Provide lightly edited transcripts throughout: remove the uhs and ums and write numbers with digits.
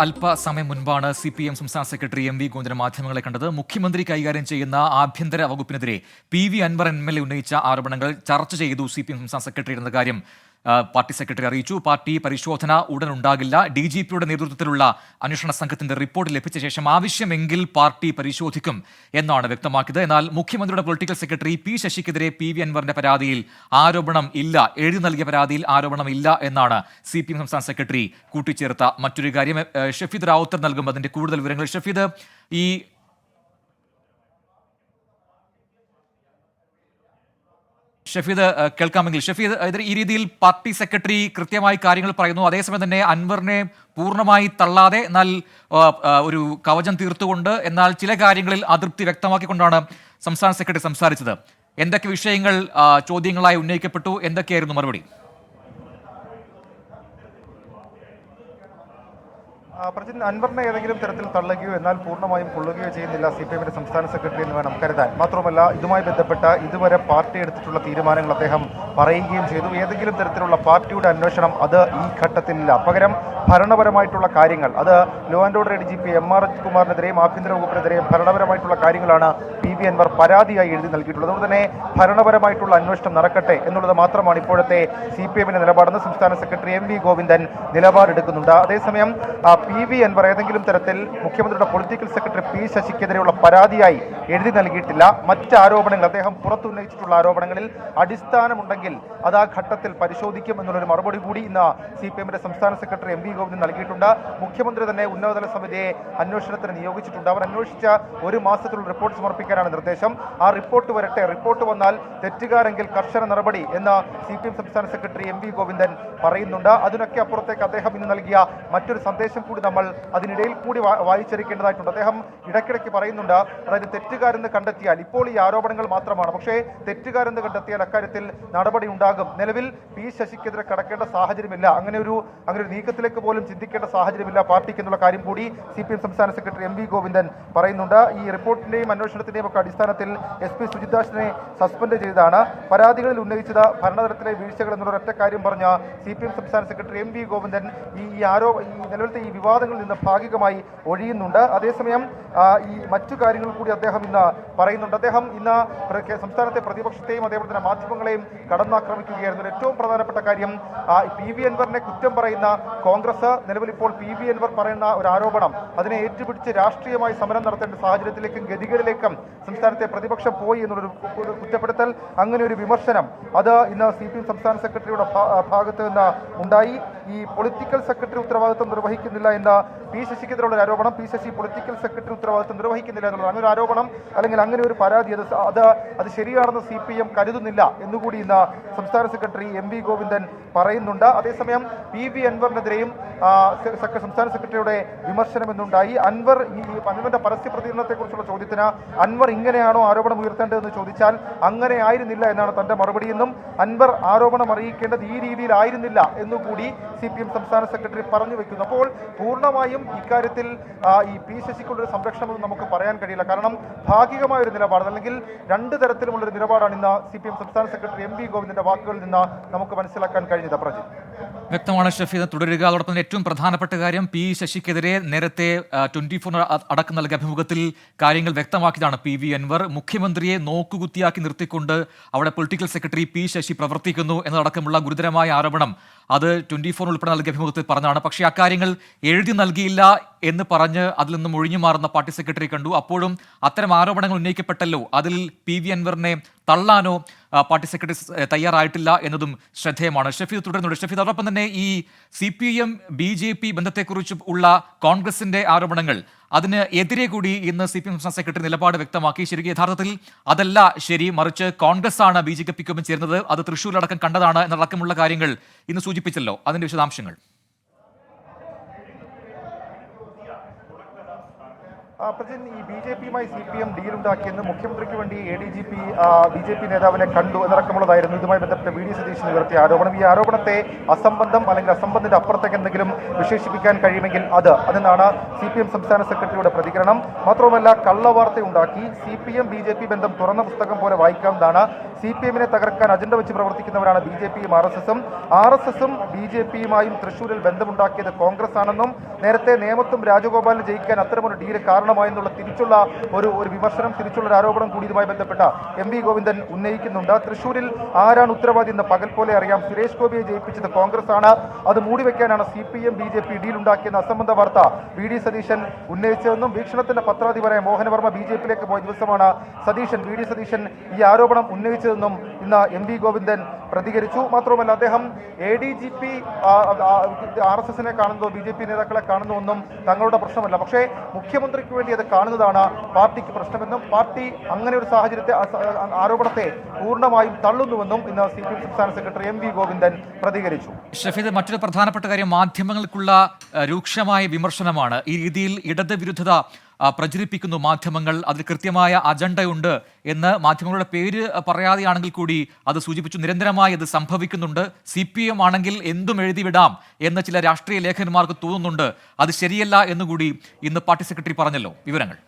അല്പസമയം മുൻപാണ് CPM സംസ്ഥാന സെക്രട്ടറി MV ഗോവിന്ദൻ മാധ്യമങ്ങളെ കണ്ടത്. മുഖ്യമന്ത്രി കൈകാര്യം ചെയ്യുന്ന ആഭ്യന്തര വകുപ്പിനെതിരെ PV അൻവർ MLA ഉന്നയിച്ച ആരോപണങ്ങൾ ചർച്ച ചെയ്തു CPM സംസ്ഥാന സെക്രട്ടറി എന്ന കാര്യം പാർട്ടി സെക്രട്ടറി അറിയിച്ചു. പാർട്ടി പരിശോധന ഉടൻ ഉണ്ടാകില്ല. DGPയുടെ നേതൃത്വത്തിലുള്ള അന്വേഷണ സംഘത്തിന്റെ റിപ്പോർട്ട് ലഭിച്ച ശേഷം ആവശ്യമെങ്കിൽ പാർട്ടി പരിശോധിക്കും എന്നാണ് വ്യക്തമാക്കിയത്. എന്നാൽ മുഖ്യമന്ത്രിയുടെ പൊളിറ്റിക്കൽ സെക്രട്ടറി P ശശിക്കെതിരെ PV അൻവറിന്റെ പരാതിയിൽ ആരോപണം ഇല്ല, എഴുതി നൽകിയ പരാതിയിൽ ആരോപണം ഇല്ല എന്നാണ് CPM സംസ്ഥാന സെക്രട്ടറി കൂട്ടിച്ചേർത്ത മറ്റൊരു കാര്യം. ഷഫീദ് റാവുത്തർ നൽകും അതിന്റെ കൂടുതൽ വിവരങ്ങൾ. ഷഫീദ്, കേൾക്കാമെങ്കിൽ ഷഫീദ്, ഈ രീതിയിൽ പാർട്ടി സെക്രട്ടറി കൃത്യമായി കാര്യങ്ങൾ പറയുന്നു, അതേസമയം തന്നെ അൻവറിനെ പൂർണ്ണമായി തള്ളാതെ എന്നാൽ ഒരു കവചം തീർത്തുകൊണ്ട് എന്നാൽ ചില കാര്യങ്ങളിൽ അതൃപ്തി വ്യക്തമാക്കിക്കൊണ്ടാണ് സംസ്ഥാന സെക്രട്ടറി സംസാരിച്ചത്. എന്തൊക്കെ വിഷയങ്ങൾ ചോദ്യങ്ങളായി ഉന്നയിക്കപ്പെട്ടു, എന്തൊക്കെയായിരുന്നു മറുപടി? പ്രജിൻ, അൻവറിനെ ഏതെങ്കിലും തരത്തിൽ തള്ളുകയോ എന്നാൽ പൂർണ്ണമായും കൊള്ളുകയോ ചെയ്യുന്നില്ല CPMന്റെ സംസ്ഥാന സെക്രട്ടറി എന്ന് വേണം കരുതാൻ. മാത്രമല്ല, ഇതുമായി ബന്ധപ്പെട്ട ഇതുവരെ പാർട്ടി എടുത്തിട്ടുള്ള തീരുമാനങ്ങൾ അദ്ദേഹം പറയുകയും ചെയ്തു. ഏതെങ്കിലും തരത്തിലുള്ള പാർട്ടിയുടെ അന്വേഷണം അത് ഈ ഘട്ടത്തിലില്ല. പകരം ഭരണപരമായിട്ടുള്ള കാര്യങ്ങൾ, അത് law and order DGP MR കുമാറിനെതിരെയും ആഭ്യന്തര വകുപ്പിനെതിരെയും ഭരണപരമായിട്ടുള്ള കാര്യങ്ങളാണ് PV അൻവർ പരാതിയായി എഴുതി നൽകിയിട്ടുള്ളത്. അതുകൊണ്ട് തന്നെ ഭരണപരമായിട്ടുള്ള അന്വേഷണം നടക്കട്ടെ എന്നുള്ളത് മാത്രമാണ് ഇപ്പോഴത്തെ CPMന്റെ നിലപാടെന്ന് സംസ്ഥാന സെക്രട്ടറി MV ഗോവിന്ദൻ നിലപാടെടുക്കുന്നുണ്ട്. അതേസമയം PV അൻവർ ഏതെങ്കിലും തരത്തിൽ മുഖ്യമന്ത്രിയുടെ പൊളിറ്റിക്കൽ സെക്രട്ടറി P ശശിക്കെതിരെയുള്ള പരാതിയായി എഴുതി നൽകിയിട്ടില്ല. മറ്റ് ആരോപണങ്ങൾ, അദ്ദേഹം പുറത്തുന്നയിച്ചിട്ടുള്ള ആരോപണങ്ങളിൽ അടിസ്ഥാനമുണ്ടെങ്കിൽ അത് ആ ഘട്ടത്തിൽ പരിശോധിക്കും എന്നുള്ളൊരു മറുപടി കൂടി ഇന്ന് CPMന്റെ സംസ്ഥാന സെക്രട്ടറി MV ഗോവിന്ദൻ നൽകിയിട്ടുണ്ട്. മുഖ്യമന്ത്രി തന്നെ ഉന്നതതല സമിതിയെ അന്വേഷണത്തിന് നിയോഗിച്ചിട്ടുണ്ട്. അവർ അന്വേഷിച്ച ഒരു മാസത്തിലുള്ള റിപ്പോർട്ട് സമർപ്പിക്കാനാണ് നിർദ്ദേശം. ആ റിപ്പോർട്ട് വരട്ടെ, റിപ്പോർട്ട് വന്നാൽ തെറ്റുകാരെങ്കിൽ കർശന നടപടി എന്ന് CPM സംസ്ഥാന സെക്രട്ടറി MV ഗോവിന്ദൻ പറയുന്നുണ്ട്. അതിനൊക്കെ അപ്പുറത്തേക്ക് അദ്ദേഹം ഇന്ന് നൽകിയ മറ്റൊരു സന്ദേശം കൂടി നമ്മൾ അതിനിടയിൽ കൂടി വായിച്ചെടുക്കേണ്ടതായിട്ടുണ്ട്. അദ്ദേഹം ഇടയ്ക്കിടയ്ക്ക് പറയുന്നുണ്ട്, അതായത് തെറ്റുകാരെന്ന് കണ്ടെത്തിയാൽ, ഇപ്പോൾ ഈ ആരോപണങ്ങൾ മാത്രമാണ്, പക്ഷേ തെറ്റുകാരെന്ന് കണ്ടെത്തിയാൽ അക്കാര്യത്തിൽ നടപടി ഉണ്ടാകും. നിലവിൽ P ശശിക്കെതിരെ കടക്കേണ്ട സാഹചര്യമില്ല, അങ്ങനെ ഒരു നീക്കത്തിലേക്ക് പോലും ചിന്തിക്കേണ്ട സാഹചര്യമില്ല പാർട്ടിക്ക് എന്നുള്ള കാര്യം കൂടി CPM സംസ്ഥാന സെക്രട്ടറി MV ഗോവിന്ദൻ പറയുന്നുണ്ട്. ഈ റിപ്പോർട്ടിന്റെയും അന്വേഷണത്തിന്റെയും ഒക്കെ അടിസ്ഥാനത്തിൽ SP സുജിത്ദാസിനെ സസ്പെൻഡ് ചെയ്തതാണ്. പരാതികളിൽ ഉന്നയിച്ചത് ഭരണതലത്തിലെ വീഴ്ചകൾ എന്നുള്ള ഒറ്റ കാര്യം പറഞ്ഞ CPM സംസ്ഥാന സെക്രട്ടറി MV ഗോവിന്ദൻ ഈ നിലവിലത്തെ ഈ വിവാദങ്ങളിൽ നിന്ന് ഭാഗികമായി ഒഴിയുന്നുണ്ട്. അതേസമയം ഈ മറ്റു കാര്യങ്ങൾ കൂടി അദ്ദേഹം ഇന്ന് പറയുന്നുണ്ട്. അദ്ദേഹം ഇന്ന് സംസ്ഥാനത്തെ പ്രതിപക്ഷത്തെയും അതേപോലെ തന്നെ മാധ്യമങ്ങളെയും കടന്നാക്രമിക്കുകയായിരുന്നു. ഏറ്റവും പ്രധാനപ്പെട്ട കാര്യം, PV അൻവറിനെ കുറ്റം പറയുന്ന കോൺഗ്രസ് നിലവിൽ ഇപ്പോൾ PV അൻവർ പറയുന്ന ഒരു ആരോപണം അതിനെ ഏറ്റുപിടിച്ച് രാഷ്ട്രീയമായി സമരം നടത്തേണ്ട സാഹചര്യത്തിലേക്കും ഗതികളിലേക്കും സംസ്ഥാനത്തെ പ്രതിപക്ഷം പോയി എന്നുള്ളൊരു കുറ്റപ്പെടുത്തൽ, അങ്ങനെ ഒരു വിമർശനം അത് ഇന്ന് CPM സംസ്ഥാന സെക്രട്ടറിയുടെ ഭാഗത്ത് നിന്ന് ഉണ്ടായി. ഈ പൊളിറ്റിക്കൽ സെക്രട്ടറി ഉത്തരവാദിത്വം നിർവഹിക്കുന്നില്ല എന്ന P ശശിക്കെതിരെയുള്ള ആരോപണം, P ശശി പൊളിറ്റിക്കൽ സെക്രട്ടറി ഉത്തരവാദിത്വം നിർവഹിക്കുന്നില്ല എന്നുള്ളത്, അങ്ങനെ ഒരു ആരോപണം അല്ലെങ്കിൽ അങ്ങനെ ഒരു പരാതി അത് ശരിയാണെന്ന് CPM കരുതുന്നില്ല എന്നുകൂടി ഇന്ന് സംസ്ഥാന സെക്രട്ടറി MV ഗോവിന്ദൻ പറയുന്നുണ്ട്. അതേസമയം PV അൻവറിനെതിരെയും സംസ്ഥാന സെക്രട്ടറിയുടെ വിമർശനം എന്നുണ്ടായി. അൻവറിന്റെ പരസ്യ പ്രതികരണത്തെക്കുറിച്ചുള്ള ചോദ്യത്തിന് അൻവർ ഇങ്ങനെയാണോ ആരോപണം ഉയർത്തേണ്ടതെന്ന് ചോദിച്ചാൽ അങ്ങനെ ആയിരുന്നില്ല എന്നാണ് തന്റെ മറുപടിയെന്നും അൻവർ ആരോപണം അറിയിക്കേണ്ടത് ഈ രീതിയിലായിരുന്നില്ല എന്നുകൂടി CPM സംസ്ഥാന സെക്രട്ടറി പറഞ്ഞു വെക്കുന്നു. അപ്പോൾ പൂർണ്ണമായും ഇക്കാര്യത്തിൽ ഈ P ശശിക്കുള്ളൊരു സംരക്ഷണം നമുക്ക് പറയാൻ കഴിയില്ല. കാരണം ഭാഗികമായ ഒരു നിലപാട്, അല്ലെങ്കിൽ രണ്ട് തരത്തിലുമുള്ളൊരു നിലപാടാണ് ഇന്ന് CPM സംസ്ഥാന സെക്രട്ടറി MV ഗോവിന്ദന്റെ വാക്കുകളിൽ നിന്ന് നമുക്ക് മനസ്സിലാക്കാൻ കഴിഞ്ഞത്. പ്രജിത്, വ്യക്തമാണ് ഷഫീദ്. തുടരുക. അതോടൊപ്പം ഏറ്റവും പ്രധാനപ്പെട്ട കാര്യം, P ശശിക്കെതിരെ നേരത്തെ 24 അടക്കം നൽകിയ അഭിമുഖത്തിൽ കാര്യങ്ങൾ വ്യക്തമാക്കിയതാണ് PV അൻവർ. മുഖ്യമന്ത്രിയെ നോക്കുകുത്തിയാക്കി നിർത്തിക്കൊണ്ട് അവിടെ പൊളിറ്റിക്കൽ സെക്രട്ടറി P ശശി പ്രവർത്തിക്കുന്നു എന്നതടക്കമുള്ള ഗുരുതരമായ ആരോപണം അത് 24 ഉൾപ്പെടെ നൽകിയ അഭിമുഖത്തിൽ പറഞ്ഞതാണ്. പക്ഷേ അക്കാര്യങ്ങൾ എഴുതി നൽകിയില്ല എന്ന് പറഞ്ഞ് അതിൽ നിന്നും ഒഴിഞ്ഞു മാറുന്ന പാർട്ടി സെക്രട്ടറി കണ്ടു. അപ്പോഴും അത്തരം ആരോപണങ്ങൾ ഉന്നയിക്കപ്പെട്ടല്ലോ, അതിൽ PV അൻവറിനെ തള്ളാനോ പാർട്ടി സെക്രട്ടറി തയ്യാറായിട്ടില്ല എന്നതും ശ്രദ്ധേയമാണ്. ഷഫീദ് തുടരുന്നുണ്ട്. ഷഫീദ്, അതോടൊപ്പം തന്നെ ഈ CPM BJP ബന്ധത്തെക്കുറിച്ച് ഉള്ള കോൺഗ്രസിന്റെ ആരോപണങ്ങൾ, അതിന് എതിരെ കൂടി ഇന്ന് CPM സംസ്ഥാന സെക്രട്ടറി നിലപാട് വ്യക്തമാക്കി. ശരിക്കും യഥാർത്ഥത്തിൽ അതല്ല ശരി, മറിച്ച് കോൺഗ്രസ് ആണ് BJPക്കൊപ്പം ചേർന്നത്, അത് തൃശ്ശൂരിലടക്കം കണ്ടതാണ് എന്നടക്കമുള്ള കാര്യങ്ങൾ ഇന്ന് സൂചിപ്പിച്ചല്ലോ, അതിന്റെ വിശദാംശങ്ങൾ. പ്രജിൻ, ഈ ബി ജെ പിയുമായി CPM ഡീലുണ്ടാക്കിയെന്ന് മുഖ്യമന്ത്രിക്ക് വേണ്ടി ADGP BJP നേതാവിനെ കണ്ടു എന്നടക്കമുള്ളതായിരുന്നു ഇതുമായി ബന്ധപ്പെട്ട് VD സതീശൻ ഉയർത്തിയ ആരോപണം. ഈ ആരോപണത്തെ അസംബന്ധം അല്ലെങ്കിൽ അസംബന്ധിന്റെ അപ്പുറത്തേക്ക് എന്തെങ്കിലും വിശേഷിപ്പിക്കാൻ കഴിയുമെങ്കിൽ അതെന്നാണ് CPM സംസ്ഥാന സെക്രട്ടറിയുടെ പ്രതികരണം. മാത്രവുമല്ല, കള്ളവാർത്തയുണ്ടാക്കി CPM BJP ബന്ധം തുറന്ന പുസ്തകം പോലെ വായിക്കാവുന്നതാണ്. CPM-നെ തകർക്കാൻ അജണ്ട വെച്ച് പ്രവർത്തിക്കുന്നവരാണ് BJP-യും RSS-ഉം. RSS-ഉം BJP-യുമായും തൃശൂരിൽ ബന്ധമുണ്ടാക്കിയത് കോൺഗ്രസ് ആണെന്നും നേരത്തെ നേമത്തും രാജഗോപാലിന് ജയിക്കാൻ അത്തരമൊരു ഡീല് കാരണമായെന്നുള്ള തിരിച്ചുള്ള ഒരു വിമർശനം, തിരിച്ചുള്ള ഒരു ആരോപണം കൂടി ഇതുമായി ബന്ധപ്പെട്ട MV ഗോവിന്ദൻ ഉന്നയിക്കുന്നുണ്ട്. തൃശൂരിൽ ആരാണ് ഉത്തരവാദി എന്ന് പകൽ പോലെ അറിയാം. സുരേഷ് ഗോപിയെ ജയിപ്പിച്ചത് കോൺഗ്രസ് ആണ്. അത് മൂടിവെക്കാനാണ് CPM BJP ഡീലുണ്ടാക്കിയെന്ന അസംബന്ധ വാർത്ത VD സതീശൻ ഉന്നയിച്ചതെന്നും വീക്ഷണത്തിന്റെ പത്രാധിപരായ മോഹനവർമ്മ BJP-യിലേക്ക് പോയ ദിവസമാണ് VD സതീശൻ ഈ ആരോപണം ഉന്നയിച്ചതെന്നും ഇന്ന് MV ഗോവിന്ദൻ പ്രതികരിച്ചു. മാത്രവുമല്ല, അദ്ദേഹം ADGP RSS-നെ കാണുന്നതോ BJP നേതാക്കളെ കാണുന്നതൊന്നും തങ്ങളുടെ പ്രശ്നമല്ല, പക്ഷേ മുഖ്യമന്ത്രിക്ക് വേണ്ടി അത് കാണുന്നതാണ് പാർട്ടിക്ക് പ്രശ്നമെന്നും പാർട്ടി അങ്ങനെ ഒരു സാഹചര്യത്തെ ആരോപണത്തെ പൂർണ്ണമായും തള്ളുന്നുവെന്നും ഇന്ന് CPM സംസ്ഥാന സെക്രട്ടറി MV ഗോവിന്ദൻ പ്രതികരിച്ചു. ഷഫീദ്, മറ്റൊരു പ്രധാനപ്പെട്ട കാര്യം മാധ്യമങ്ങൾക്കുള്ള രൂക്ഷമായ വിമർശനമാണ്. ഈ രീതിയിൽ ഇടത് വിരുദ്ധത പ്രചരിപ്പിക്കുന്നു മാധ്യമങ്ങൾ, അതിൽ കൃത്യമായ അജണ്ടയുണ്ട് എന്ന് മാധ്യമങ്ങളുടെ പേര് പറയാതെയാണെങ്കിൽ കൂടി അത് സൂചിപ്പിച്ചു. നിരന്തരമായി അത് സംഭവിക്കുന്നുണ്ട്. CPM ആണെങ്കിൽ എന്തും എഴുതിവിടാം എന്ന് ചില രാഷ്ട്രീയ ലേഖകന്മാർക്ക് തോന്നുന്നുണ്ട്. അത് ശരിയല്ല എന്നുകൂടി ഇന്ന് പാർട്ടി സെക്രട്ടറി പറഞ്ഞല്ലോ. വിവരങ്ങൾ.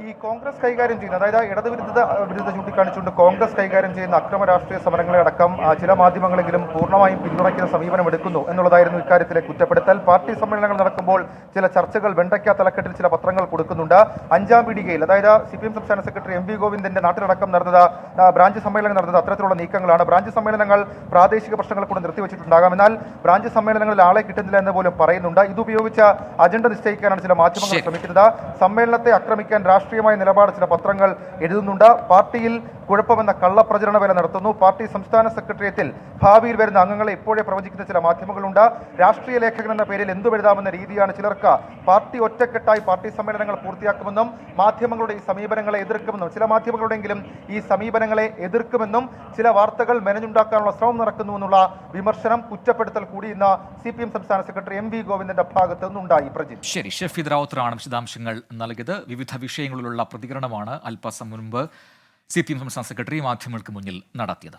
ഈ കോൺഗ്രസ് കൈകാര്യം ചെയ്യുന്ന, അതായത് വിരുദ്ധത ചൂണ്ടിക്കാണിച്ചുകൊണ്ട് കോൺഗ്രസ് കൈകാര്യം ചെയ്യുന്ന അക്രമ രാഷ്ട്രീയ സമരങ്ങളെ അടക്കം ചില മാധ്യമങ്ങളെങ്കിലും പൂർണ്ണമായും പിന്തുണയ്ക്കുന്ന സമീപനം എടുക്കുന്നു എന്നുള്ളതായിരുന്നു ഇക്കാര്യത്തിലെ കുറ്റപ്പെടുത്തൽ. പാർട്ടി സമ്മേളനങ്ങൾ നടക്കുമ്പോൾ ചില ചർച്ചകൾ വെണ്ടയ്ക്ക തലക്കെട്ടിൽ ചില പത്രങ്ങൾ കൊടുക്കുന്നുണ്ട്. 5-ാം പീടികയിൽ, അതായത് CPM സംസ്ഥാന സെക്രട്ടറി MV ഗോവിന്ദന്റെ നാട്ടിലടക്കം നടന്നത് ബ്രാഞ്ച് സമ്മേളനം നടന്നത് അത്തരത്തിലുള്ള നീക്കങ്ങളാണ്. ബ്രാഞ്ച് സമ്മേളനങ്ങൾ പ്രാദേശിക പ്രശ്നങ്ങൾ കൂടെ നിർത്തിവെച്ചിട്ടുണ്ടാകാം, എന്നാൽ ബ്രാഞ്ച് സമ്മേളനങ്ങളിൽ ആളെ കിട്ടുന്നില്ല എന്ന് പോലും പറയുന്നുണ്ട്. ഇതുപയോഗിച്ച് അജണ്ട നിശ്ചയിക്കാനാണ് ചില മാധ്യമങ്ങൾ ശ്രമിക്കുന്നത്. സമ്മേളനത്തെ ആക്രമിക്കാൻ രാഷ്ട്രീയമായ നിലപാട് ചില പത്രങ്ങൾ എഴുതുന്നുണ്ട്. പാർട്ടിയിൽ കുഴപ്പമെന്ന കള്ളപ്രചരണ വേല നടത്തുന്നു. പാർട്ടി സംസ്ഥാന സെക്രട്ടേറിയറ്റിൽ ഭാവിയിൽ വരുന്ന അംഗങ്ങളെ ഇപ്പോഴേ പ്രവചിക്കുന്ന ചില മാധ്യമങ്ങളുണ്ട്. രാഷ്ട്രീയ ലേഖകൻ എന്ന പേരിൽ എന്തുമെഴുതാമെന്ന രീതിയാണ് ചിലർക്ക്. പാർട്ടി ഒറ്റക്കെട്ടായി പാർട്ടി സമ്മേളനങ്ങൾ പൂർത്തിയാക്കുമെന്നും മാധ്യമങ്ങളുടെ ഈ സമീപനങ്ങളെ എതിർക്കുമെന്നും, ചില മാധ്യമങ്ങളുടെയെങ്കിലും ഈ സമീപനങ്ങളെ എതിർക്കുമെന്നും ചില വാർത്തകൾ മെനഞ്ഞുണ്ടാക്കാനുള്ള ശ്രമം നടക്കുന്നുവെന്നുള്ള വിമർശനം, കുറ്റപ്പെടുത്തൽ കൂടി ഇന്ന് CPM സംസ്ഥാന സെക്രട്ടറി MV ഗോവിന്ദന്റെ ഭാഗത്തു നിന്നുണ്ടായി. പ്രജിത്, ശരി. ഷഫീദ് റാവുത്തറാണ് വിശദാംശങ്ങൾ നൽകിയത്. വിവിധ വിഷയങ്ങളിലുള്ള പ്രതികരണമാണ് അല്പസം മുൻപ് CPM സംസ്ഥാന സെക്രട്ടറി മാധ്യമങ്ങൾക്ക് മുന്നിൽ നടത്തിയത്.